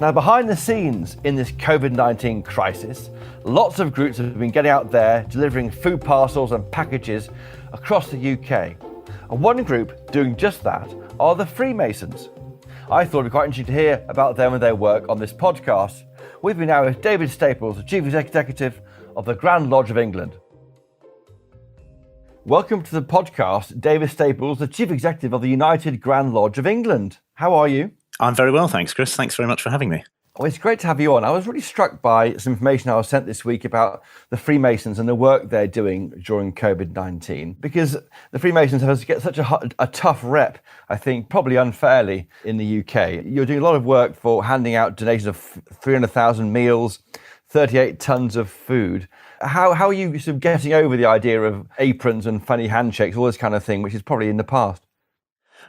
Now, behind the scenes in this COVID-19 crisis, lots of groups have been getting out there delivering food parcels and packages across the UK. And one group doing just that are the Freemasons. I thought it'd be quite interesting to hear about them and their work on this podcast. With me now is David Staples, the Chief Executive of the Grand Lodge of England. Welcome to the podcast, David Staples, the Chief Executive of the United Grand Lodge of England. How are you? I'm very well, thanks, Chris. Thanks very much for having me. Well, it's great to have you on. I was really struck by some information I was sent this week about the Freemasons and the work they're doing during COVID-19, because the Freemasons have get such a tough rep, I think, probably unfairly in the UK. You're doing a lot of work for handing out donations of 300,000 meals, 38 tons of food. How are you sort of getting over the idea of aprons and funny handshakes, all this kind of thing, which is probably in the past?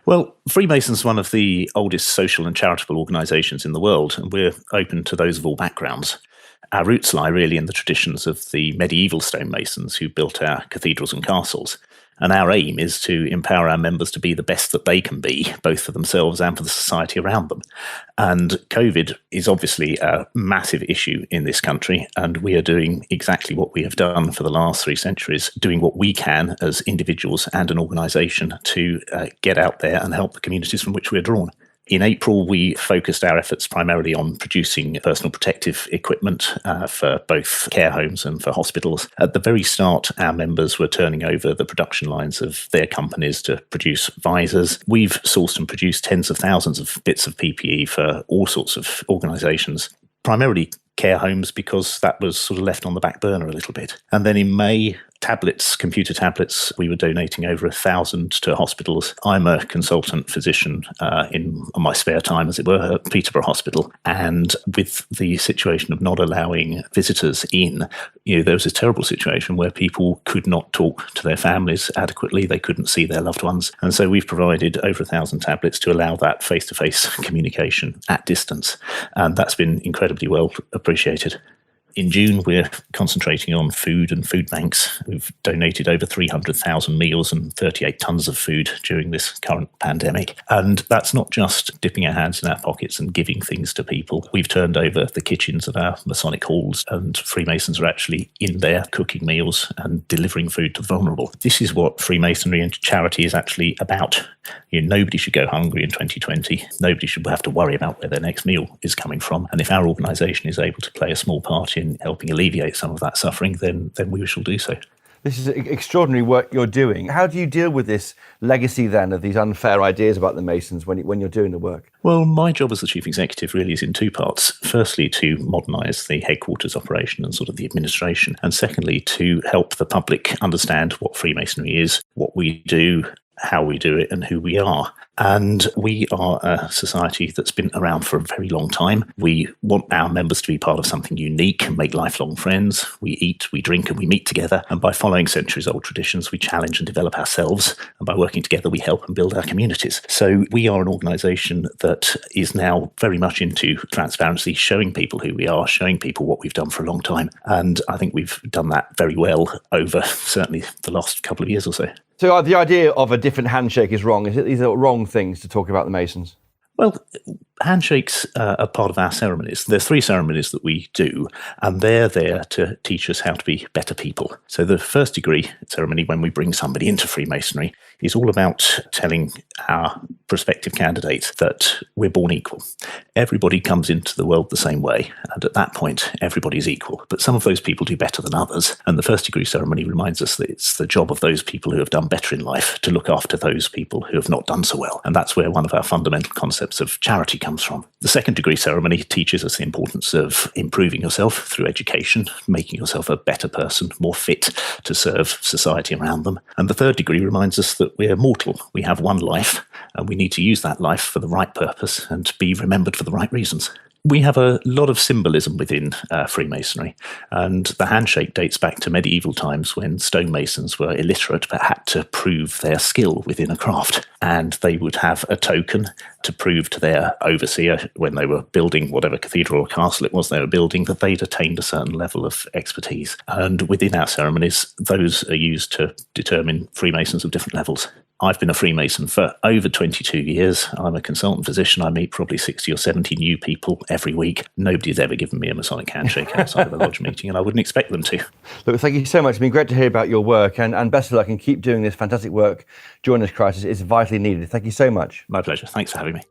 Well, Freemasons are one of the oldest social and charitable organisations in the world, and we're open to those of all backgrounds. Our roots lie really in the traditions of the medieval stonemasons who built our cathedrals and castles. And our aim is to empower our members to be the best that they can be, both for themselves and for the society around them. And COVID is obviously a massive issue in this country, and we are doing exactly what we have done for the last 3 centuries, doing what we can as individuals and an organisation to get out there and help the communities from which we're drawn. In April, we focused our efforts primarily on producing personal protective equipment for both care homes and for hospitals. At the very start, our members were turning over the production lines of their companies to produce visors. We've sourced and produced tens of thousands of bits of PPE for all sorts of organisations, primarily care homes, because that was sort of left on the back burner a little bit. And then in May, computer tablets, we were donating over 1,000 to hospitals. I'm a consultant physician on my spare time, as it were, at Peterborough Hospital. And with the situation of not allowing visitors in, there was a terrible situation where people could not talk to their families adequately. They couldn't see their loved ones. And so we've provided over 1,000 tablets to allow that face-to-face communication at distance. And that's been incredibly well appreciated. In June, we're concentrating on food and food banks. We've donated over 300,000 meals and 38 tons of food during this current pandemic. And that's not just dipping our hands in our pockets and giving things to people. We've turned over the kitchens of our Masonic halls, and Freemasons are actually in there cooking meals and delivering food to the vulnerable. This is what Freemasonry and charity is actually about. Nobody should go hungry in 2020. Nobody should have to worry about where their next meal is coming from. And if our organisation is able to play a small part in helping alleviate some of that suffering, then we shall do so. This is extraordinary work you're doing. How do you deal with this legacy then of these unfair ideas about the Masons when you're doing the work? Well, my job as the Chief Executive really is in 2 parts. Firstly, to modernise the headquarters operation and sort of the administration. And secondly, to help the public understand what Freemasonry is, what we do, how we do it, and who we are. And we are a society that's been around for a very long time. We want our members to be part of something unique and make lifelong friends. We eat, we drink, and we meet together. And by following centuries-old traditions, we challenge and develop ourselves. And by working together, we help and build our communities. So we are an organisation that is now very much into transparency, showing people who we are, showing people what we've done for a long time. And I think we've done that very well over certainly the last couple of years or so. So the idea of a different handshake is wrong. These are wrong things to talk about the Masons. Well, handshakes are part of our ceremonies. There's 3 ceremonies that we do, and they're there to teach us how to be better people. So the first degree ceremony, when we bring somebody into Freemasonry, is all about telling our prospective candidates that we're born equal. Everybody comes into the world the same way, and at that point, everybody's equal. But some of those people do better than others, and the first degree ceremony reminds us that it's the job of those people who have done better in life to look after those people who have not done so well. And that's where one of our fundamental concepts of charity comes from. The second degree ceremony teaches us the importance of improving yourself through education, making yourself a better person, more fit to serve society around them. And the third degree reminds us that we're mortal. We have one life, and we need to use that life for the right purpose and be remembered for the right reasons. We have a lot of symbolism within Freemasonry, and the handshake dates back to medieval times when stonemasons were illiterate but had to prove their skill within a craft. And they would have a token to prove to their overseer when they were building whatever cathedral or castle it was they were building that they'd attained a certain level of expertise. And within our ceremonies, those are used to determine Freemasons of different levels. I've been a Freemason for over 22 years. I'm a consultant physician. I meet probably 60 or 70 new people every week. Nobody's ever given me a Masonic handshake outside of a lodge meeting, and I wouldn't expect them to. Look, thank you so much. It's been great to hear about your work, and best of luck, and keep doing this fantastic work during this crisis. It's vitally needed. Thank you so much. My pleasure. Thanks for having me.